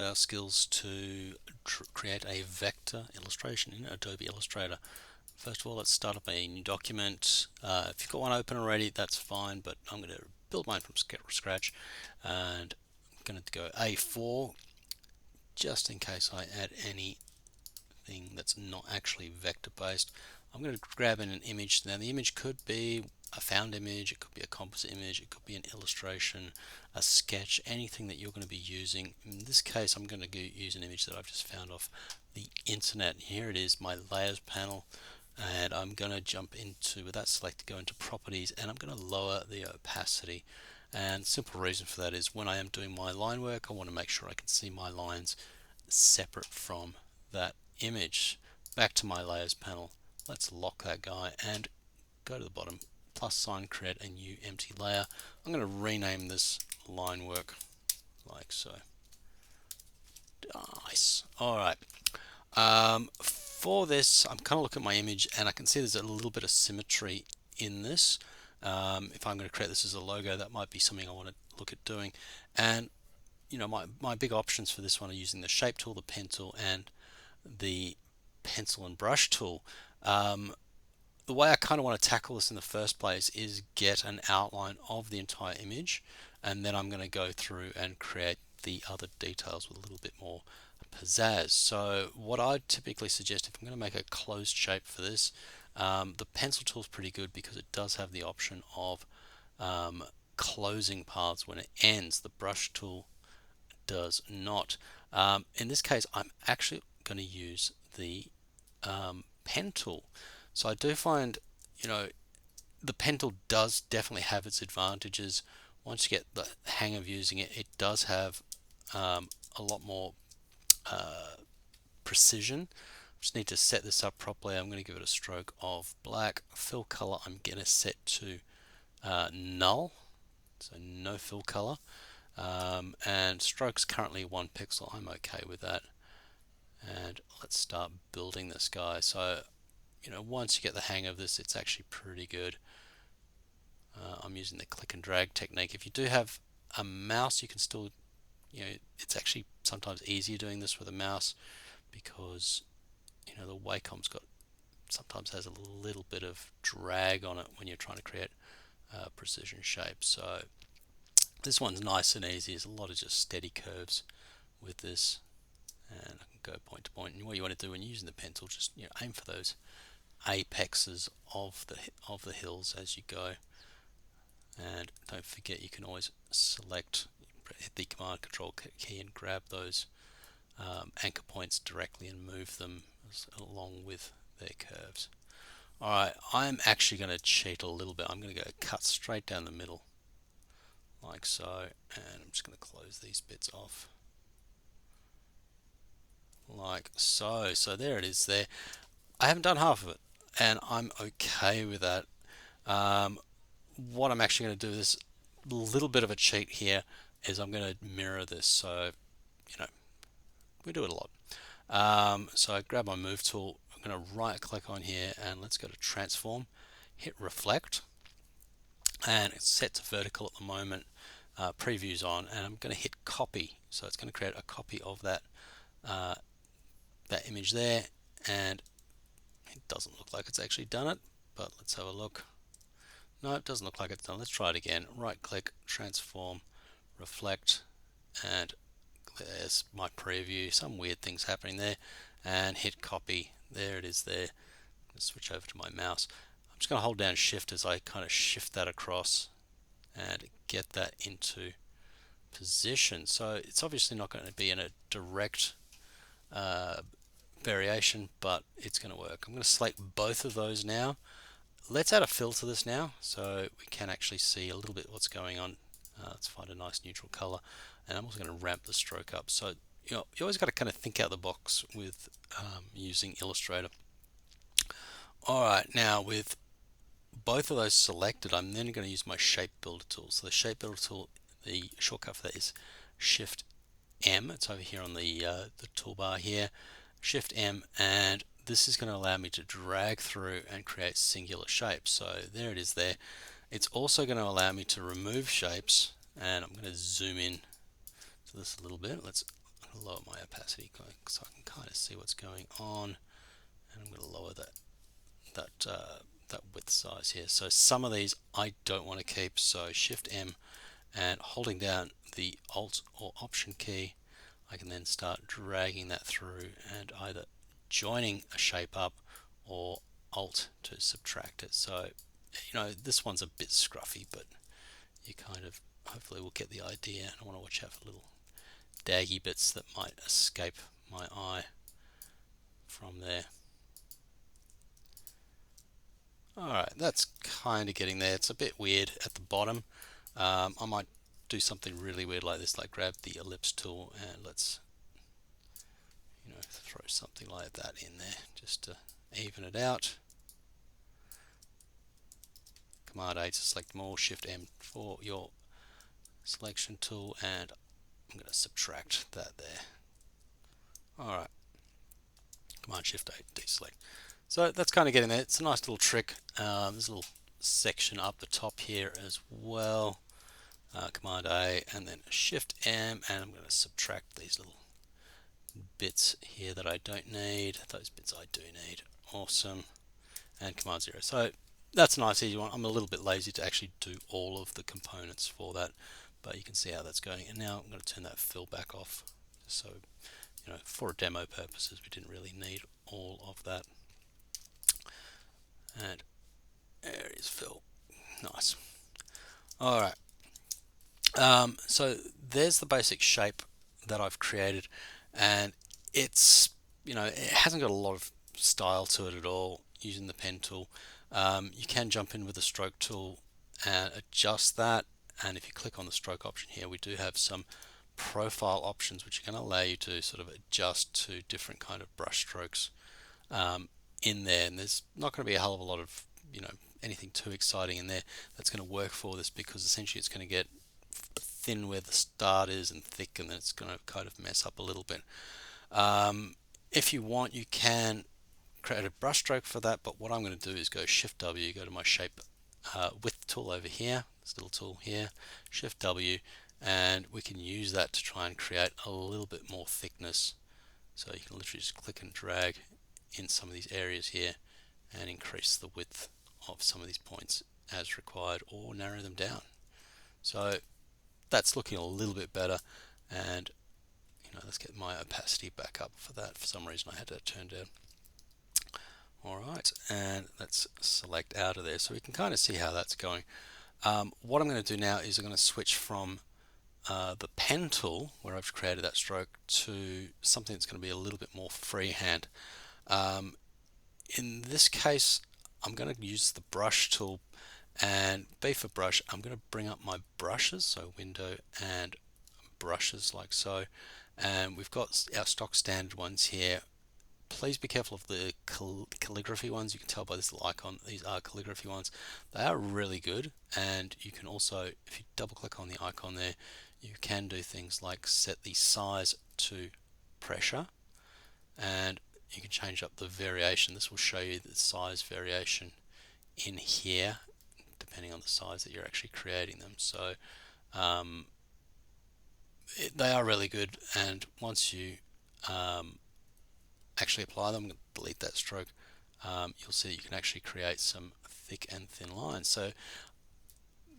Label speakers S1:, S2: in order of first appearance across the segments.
S1: our skills to create a vector illustration in Adobe Illustrator. First of all, let's start up a new document. If you've got one open already, that's fine, but I'm going to build mine from scratch, and I'm going to go A4 just in case I add anything that's not actually vector based. I'm going to grab in an image. Now the image could be a found image, it could be a composite image, it could be an illustration, a sketch, anything that you're going to be using. In this case, I'm going to use an image that I've just found off the internet. Here it is, my layers panel, and I'm going to jump into, with that selected, go into properties, and I'm going to lower the opacity. And the simple reason for that is when I am doing my line work, I want to make sure I can see my lines separate from that image. Back to my layers panel, let's lock that guy and go to the bottom, plus sign, create a new empty layer. I'm going to rename this line work like so. Nice. Alright. For this, I'm kind of looking at my image and I can see there's a little bit of symmetry in this. If I'm going to create this as a logo, that might be something I want to look at doing. And you know, my big options for this one are using the shape tool, the pen tool, and the pencil and brush tool. The way I kind of want to tackle this in the first place is get an outline of the entire image, and then I'm going to go through and create the other details with a little bit more pizzazz. So what I typically suggest, if I'm going to make a closed shape for this, the pencil tool is pretty good because it does have the option of closing paths when it ends. The brush tool does not. In this case, I'm actually going to use the pen tool. So I do find, you know, the pen tool does definitely have its advantages. Once you get the hang of using it, it does have a lot more precision. Just need to set this up properly. I'm going to give it a stroke of black. Fill color, I'm going to set to null, so no fill color. And strokes currently 1 pixel. I'm okay with that. And let's start building this guy. So, you know, once you get the hang of this, it's actually pretty good. I'm using the click and drag technique. If you do have a mouse, you can still, you know, it's actually sometimes easier doing this with a mouse because, you know, the Wacom's got sometimes has a little bit of drag on it when you're trying to create precision shapes. So this one's nice and easy. There's a lot of just steady curves with this, and I can go point to point. And what you want to do when you're using the pencil, just, you know, aim for those apexes of the hills as you go. And don't forget, you can always select, hit the command control key and grab those anchor points directly and move them along with their curves. Alright, I'm actually going to cheat a little bit. I'm going to go cut straight down the middle like so, and I'm just going to close these bits off like so. So there it is there. I haven't done half of it and I'm okay with that. What I'm actually going to do is a little bit of a cheat here is I'm going to mirror this. So, you know, we do it a lot. So I grab my move tool, I'm going to right click on here and let's go to transform, hit reflect, and it's set to vertical at the moment. Preview's on, and I'm going to hit copy. So it's going to create a copy of that that image there, and it doesn't look like it's actually done it, but let's have a look. No, it doesn't look like it's done. Let's try it again. Right click, transform, reflect, and there's my preview. Some weird things happening there, and hit copy. There it is there. Let's switch over to my mouse. I'm just going to hold down shift as I kind of shift that across and get that into position. So it's obviously not going to be in a direct variation, but it's going to work. I'm going to select both of those now. Let's add a fill to this now so we can actually see a little bit what's going on. Let's find a nice neutral color, and I'm also going to ramp the stroke up. So, you know, you always got to kind of think out the box with using Illustrator. Alright, now with both of those selected, I'm then going to use my shape builder tool. So the shape builder tool, the shortcut for that is Shift M. It's over here on the toolbar here. Shift M, and this is going to allow me to drag through and create singular shapes. So there it is there. It's also going to allow me to remove shapes, and I'm going to zoom in to this a little bit. Let's lower my opacity so I can kind of see what's going on, and I'm going to lower that width size here. So some of these I don't want to keep, so Shift M and holding down the Alt or Option key, I can then start dragging that through and either joining a shape up or Alt to subtract it. So this one's a bit scruffy, but you kind of hopefully will get the idea. And I want to watch out for little daggy bits that might escape my eye from there. Alright, that's kind of getting there. It's a bit weird at the bottom. I might do something really weird like this, like grab the ellipse tool and let's throw something like that in there just to even it out. Command A to select them all, Shift M for your selection tool, and I'm going to subtract that there. Alright, Command Shift A, deselect. So that's kind of getting there. It's a nice little trick. There's a little section up the top here as well. Command A and then Shift M, and I'm going to subtract these little bits here that I don't need. Those bits I do need. Awesome. And Command 0. So that's a nice easy one. I'm a little bit lazy to actually do all of the components for that, but you can see how that's going. And now I'm going to turn that fill back off. So, for demo purposes, we didn't really need all of that. And there is fill. Nice. All right. So there's the basic shape that I've created, and it's it hasn't got a lot of style to it at all using the pen tool. You can jump in with the stroke tool and adjust that, and if you click on the stroke option here, we do have some profile options which are going to allow you to sort of adjust to different kind of brush strokes in there, and there's not going to be a hell of a lot of anything too exciting in there that's going to work for this, because essentially it's going to get thin where the start is and thick, and then it's going to kind of mess up a little bit. If you want, you can create a brush stroke for that, but what I'm going to do is go Shift W, go to my shape width tool over here, this little tool here, Shift W, and we can use that to try and create a little bit more thickness. So you can literally just click and drag in some of these areas here and increase the width of some of these points as required, or narrow them down. So that's looking a little bit better, and let's get my opacity back up for that. For some reason I had to turn down. Alright, and let's select out of there so we can kind of see how that's going. What I'm going to do now is I'm going to switch from the pen tool, where I've created that stroke, to something that's going to be a little bit more freehand. In this case, I'm going to use the brush tool, and B for brush, I'm going to bring up my brushes, so window and brushes like so, and we've got our stock standard ones here. Please be careful of the calligraphy ones. You can tell by this little icon, these are calligraphy ones. They are really good, and you can also, if you double click on the icon there, you can do things like set the size to pressure, and you can change up the variation. This will show you the size variation in here depending on the size that you're actually creating them. So they are really good, and once you actually apply them, delete that stroke, you'll see that you can actually create some thick and thin lines. So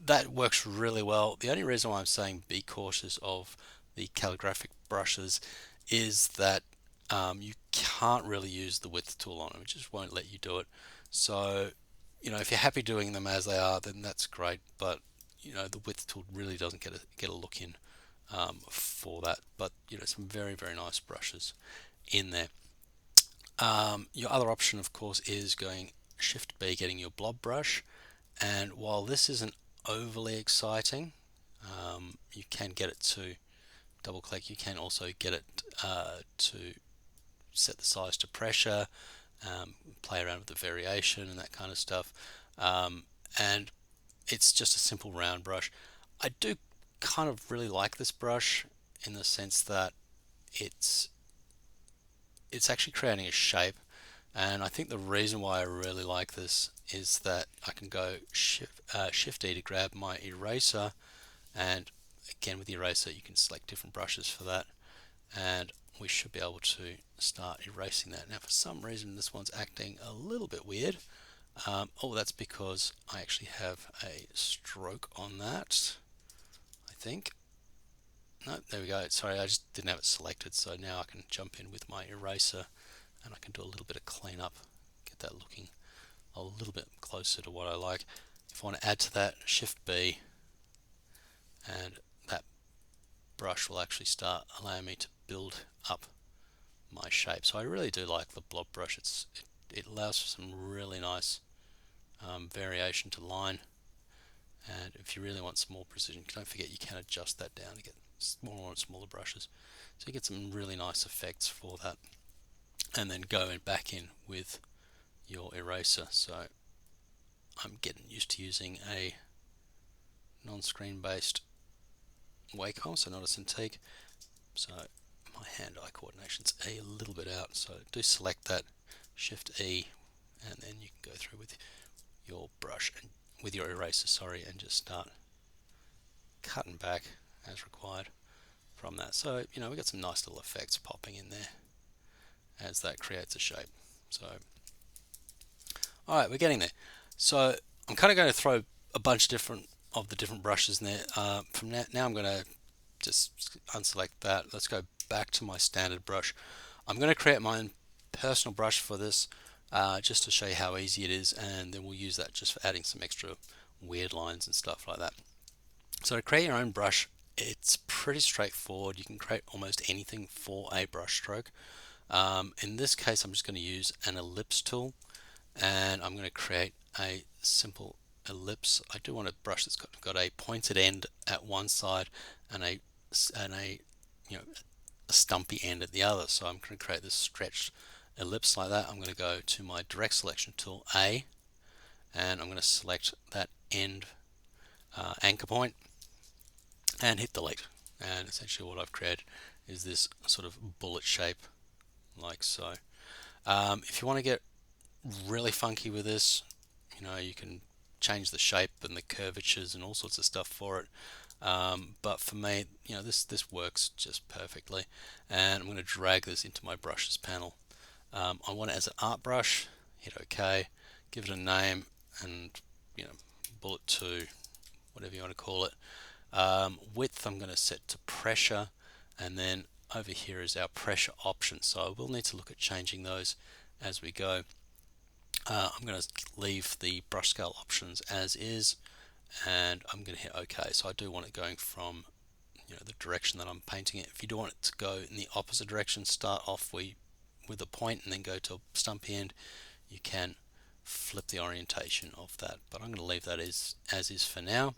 S1: that works really well. The only reason why I'm saying be cautious of the calligraphic brushes is that you can't really use the width tool on them. It just won't let you do it. So if you're happy doing them as they are, then that's great, but the width tool really doesn't get a look in for that. But some very, very nice brushes in there. Your other option, of course, is going Shift B, getting your blob brush, and while this isn't overly exciting, you can get it to double click. You can also get it to set the size to pressure, play around with the variation and that kind of stuff, and it's just a simple round brush. I do kind of really like this brush in the sense that it's actually creating a shape, and I think the reason why I really like this is that I can go Shift E to grab my eraser, and again with the eraser you can select different brushes for that, and we should be able to start erasing that. Now for some reason this one's acting a little bit weird. Oh, that's because I actually have a stroke on that, I think. No, there we go. Sorry, I just didn't have it selected, so now I can jump in with my eraser and I can do a little bit of cleanup, get that looking a little bit closer to what I like. If I want to add to that, Shift B, and that brush will actually start allowing me to build up my shape. So I really do like the blob brush. It allows for some really nice variation to line, and if you really want some more precision, don't forget you can adjust that down to get smaller and smaller brushes, so you get some really nice effects for that. And then go back in with your eraser. So I'm getting used to using a non-screen based Wacom, so not a Cintiq, so my hand-eye coordination's a little bit out, so do select that, Shift E, and then you can go through with your brush and with your eraser, sorry, and just start cutting back as required from that. So we've got some nice little effects popping in there as that creates a shape. So alright, we're getting there. So I'm kind of going to throw a bunch of the different brushes in there. From now I'm going to just unselect that. Let's go back to my standard brush. I'm going to create my own personal brush for this, just to show you how easy it is, and then we'll use that just for adding some extra weird lines and stuff like that. So to create your own brush, it's pretty straightforward. You can create almost anything for a brush stroke. In this case, I'm just going to use an ellipse tool, and I'm going to create a simple ellipse. I do want a brush that's got a pointed end at one side and a a stumpy end at the other. So I'm going to create this stretched ellipse like that. I'm going to go to my direct selection tool A, and I'm going to select that end anchor point and hit delete. And essentially what I've created is this sort of bullet shape like so. If you want to get really funky with this, you can change the shape and the curvatures and all sorts of stuff for it. But for me, this works just perfectly, and I'm going to drag this into my brushes panel. I want it as an art brush. Hit OK, give it a name, and bullet 2, whatever you want to call it. Width I'm going to set to pressure, and then over here is our pressure options. So I will need to look at changing those as we go. I'm going to leave the brush scale options as is, and I'm going to hit OK. So I do want it going from the direction that I'm painting it. If you do want it to go in the opposite direction, start off with a point and then go to a stumpy end, you can flip the orientation of that. But I'm going to leave that as is for now.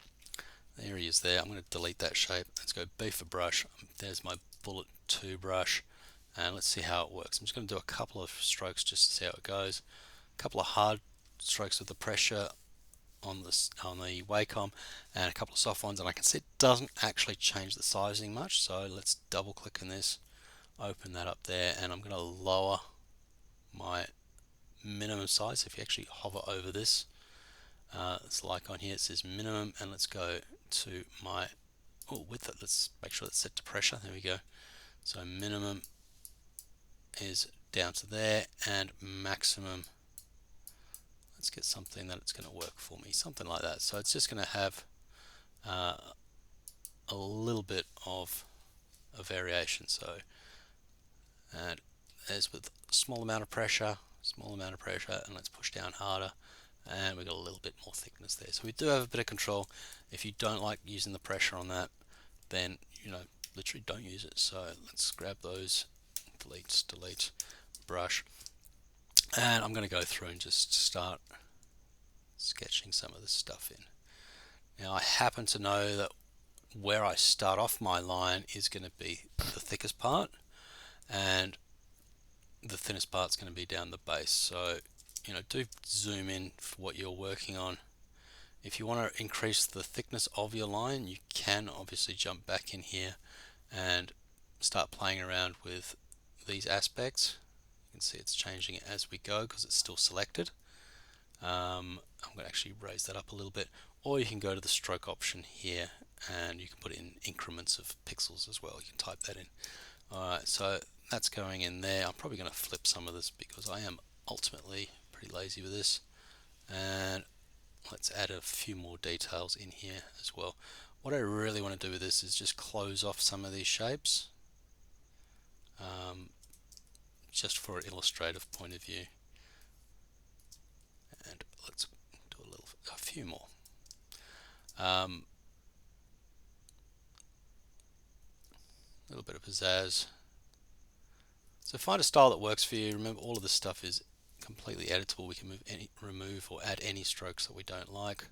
S1: There he is there. I'm going to delete that shape. Let's go B for brush. There's my bullet 2 brush, and let's see how it works. I'm just going to do a couple of strokes just to see how it goes. A couple of hard strokes with the pressure on the Wacom, and a couple of soft ones, and I can see it doesn't actually change the sizing much. So let's double click in this, open that up there, and I'm going to lower my minimum size. If you actually hover over this, it's like on here it says minimum, and let's go to my width. Let's make sure it's set to pressure. There we go. So minimum is down to there, and maximum, let's get something that it's going to work for me, something like that. So it's just going to have a little bit of a variation. So, and as with small amount of pressure, and let's push down harder, and we've got a little bit more thickness there. So we do have a bit of control. If you don't like using the pressure on that, then literally don't use it. So let's grab those, delete brush, and I'm going to go through and just start sketching some of this stuff in. Now I happen to know that where I start off my line is going to be the thickest part, and the thinnest part is going to be down the base. So do zoom in for what you're working on. If you want to increase the thickness of your line, you can obviously jump back in here and start playing around with these aspects. You can see it's changing it as we go because it's still selected. I'm going to actually raise that up a little bit, or you can go to the stroke option here and you can put in increments of pixels as well. You can type that in. Alright, so that's going in there. I'm probably going to flip some of this because I am ultimately pretty lazy with this. And let's add a few more details in here as well. What I really want to do with this is just close off some of these shapes, just for an illustrative point of view. And let's do a few more. A little bit of pizzazz. So find a style that works for you. Remember, all of this stuff is completely editable. We can remove or add any strokes that we don't like.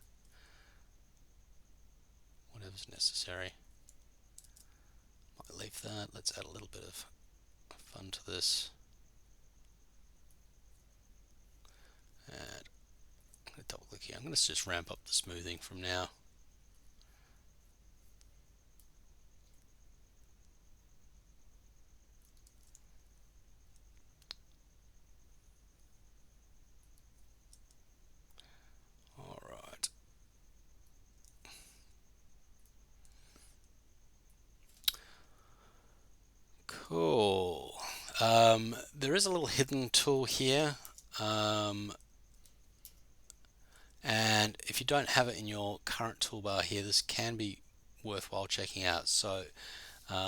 S1: Whatever's necessary. Might leave that. Let's add a little bit of fun to this. And I'm going to double click here. I'm going to just ramp up the smoothing from now. Alright. Cool. There is a little hidden tool here. And if you don't have it in your current toolbar here, this can be worthwhile checking out. So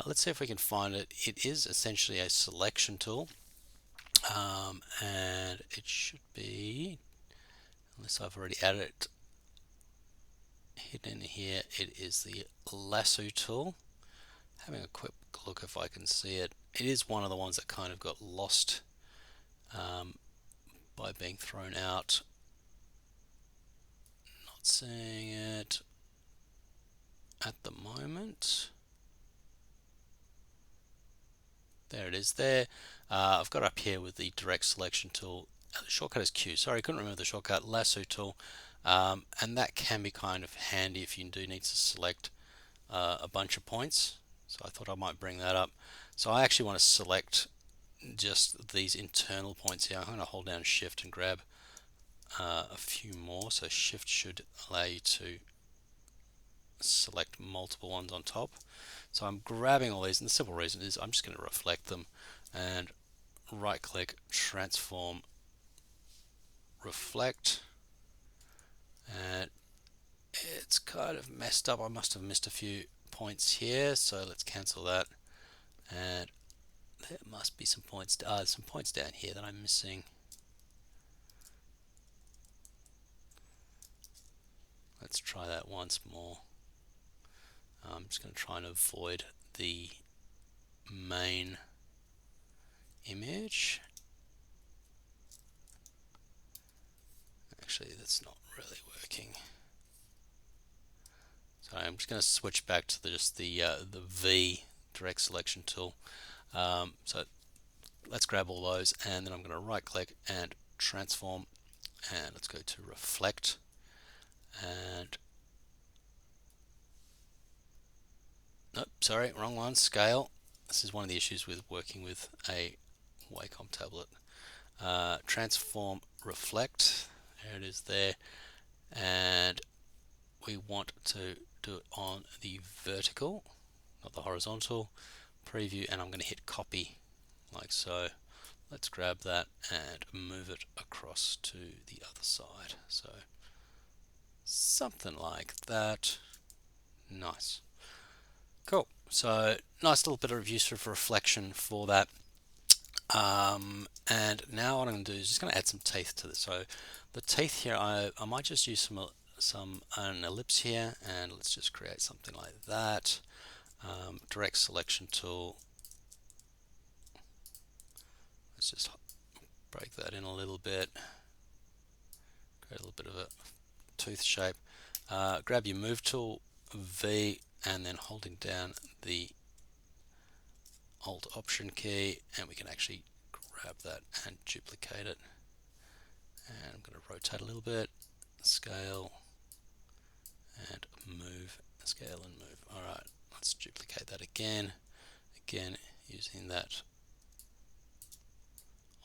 S1: let's see if we can find it. It is essentially a selection tool, and it should be, unless I've already added it, hidden in here, it is the lasso tool. Having a quick look if I can see it. It is one of the ones that kind of got lost by being thrown out. Not seeing it at the moment. There it is there. I've got up here with the direct selection tool. The shortcut is Q. Sorry, I couldn't remember the shortcut. Lasso tool. And that can be kind of handy if you do need to select a bunch of points. So I thought I might bring that up. So I actually want to select just these internal points here. I'm going to hold down Shift and grab a few more. So Shift should allow you to select multiple ones on top. So I'm grabbing all these, and the simple reason is I'm just going to reflect them and right click, transform, reflect, and it's kind of messed up. I must have missed a few points here, so let's cancel that. And there must be some points, some points down here that I'm missing. Let's try that once more. I'm just going to try and avoid the main image. Actually, that's not really working. So I'm just going to switch back to just the V direct selection tool. So let's grab all those, and then I'm going to right click and transform, and let's go to reflect, and nope, sorry, wrong one, scale. This is one of the issues with working with a Wacom tablet. Transform, reflect, there it is there, and we want to do it on the vertical, not the horizontal. Preview, and I'm going to hit copy like so. Let's grab that and move it across to the other side. So something like that. Nice. Cool. So nice little bit of use of reflection for that. And now what I'm going to do is just going to add some teeth to this. So the teeth here, I might just use an ellipse here, and let's just create something like that. Direct selection tool. Let's just break that in a little bit. Create a little bit of a tooth shape. Grab your move tool, V, and then holding down the Alt Option key, and we can actually grab that and duplicate it. And I'm going to rotate a little bit, scale, and move, scale and move. Alright, let's duplicate that again using that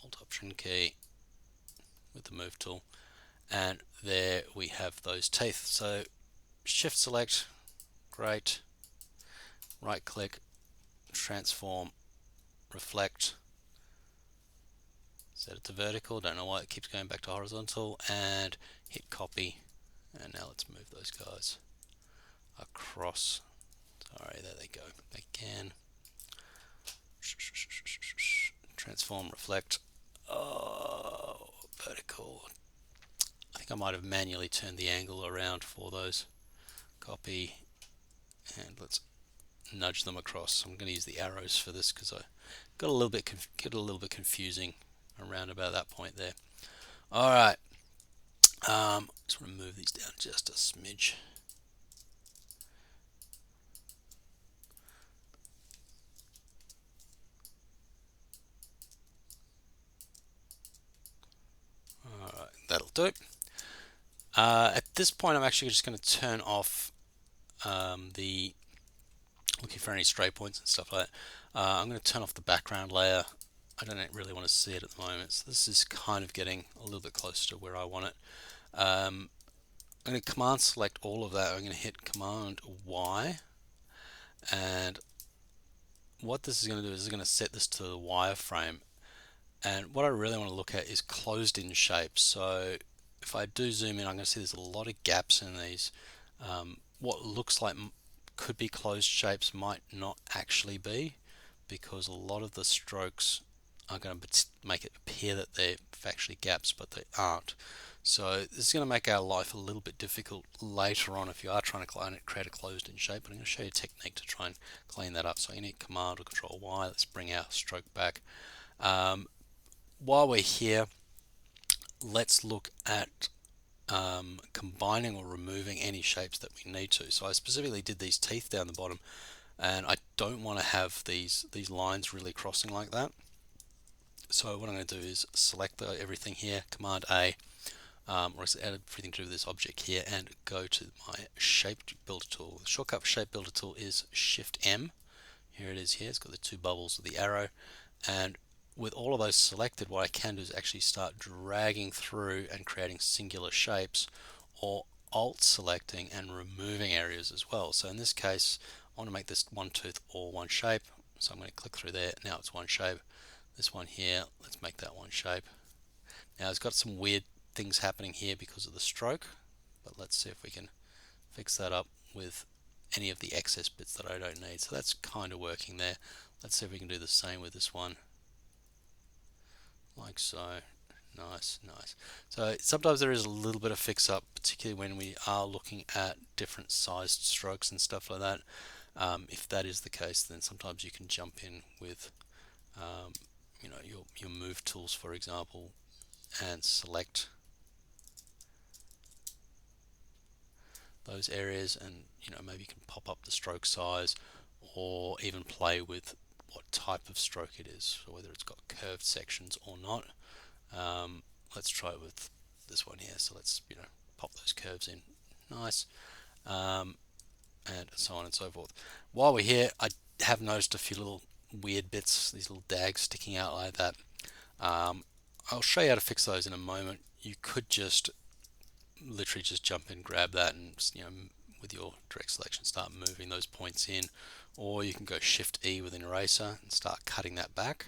S1: Alt Option key with the move tool, and there we have those teeth. So Shift select, great, right click, transform, reflect, set it to vertical, don't know why it keeps going back to horizontal, and hit copy. And now let's move those guys across. Sorry, there they go. Again, transform, reflect, oh, vertical. I think I might have manually turned the angle around for those. Copy, and let's nudge them across. I'm going to use the arrows for this because I got a little bit confusing around about that point there. All right, just want to move these down just a smidge. All right, that'll do. At this point, I'm actually just going to turn off the looking for any stray points and stuff like that. I'm going to turn off the background layer. I don't really want to see it at the moment, so this is kind of getting a little bit closer to where I want it. I'm going to command select all of that. I'm going to hit command Y, and what this is going to do is it's going to set this to the wireframe. And what I really want to look at is closed in shapes. So if I do zoom in, I'm going to see there's a lot of gaps in these. What looks like could be closed shapes might not actually be, because a lot of the strokes are going to make it appear that they're actually gaps, but they aren't. So this is going to make our life a little bit difficult later on if you are trying to create a closed in shape. But I'm going to show you a technique to try and clean that up. So you need Command or Control Y. Let's bring our stroke back. While we're here, let's look at combining or removing any shapes that we need to. So I specifically did these teeth down the bottom, and I don't want to have these lines really crossing like that. So what I'm going to do is select everything here, Command A, or add everything to do with this object here, and go to my Shape Builder tool. The shortcut for Shape Builder tool is Shift M. Here it is here. It's got the two bubbles with the arrow, and with all of those selected, what I can do is actually start dragging through and creating singular shapes, or alt selecting and removing areas as well. So in this case, I want to make this one tooth all one shape. So I'm going to click through there. Now it's one shape. This one here, let's make that one shape. Now it's got some weird things happening here because of the stroke, but let's see if we can fix that up with any of the excess bits that I don't need. So that's kind of working there. Let's see if we can do the same with this one. Like so. Nice, nice. So sometimes there is a little bit of fix up, particularly when we are looking at different sized strokes and stuff like that. If that is the case, then sometimes you can jump in with your move tools, for example, and select those areas, and maybe you can pop up the stroke size, or even play with what type of stroke it is, so whether it's got curved sections or not. Let's try it with this one here. So let's pop those curves in, nice, and so on and so forth. While we're here, I have noticed a few little weird bits, these little dags sticking out like that. I'll show you how to fix those in a moment. You could just literally just jump in, grab that, and with your direct selection start moving those points in, or you can go Shift E with an eraser and start cutting that back.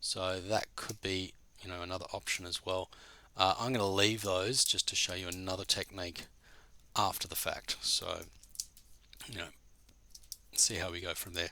S1: So that could be another option as well. I'm going to leave those just to show you another technique after the fact. So see how we go from there.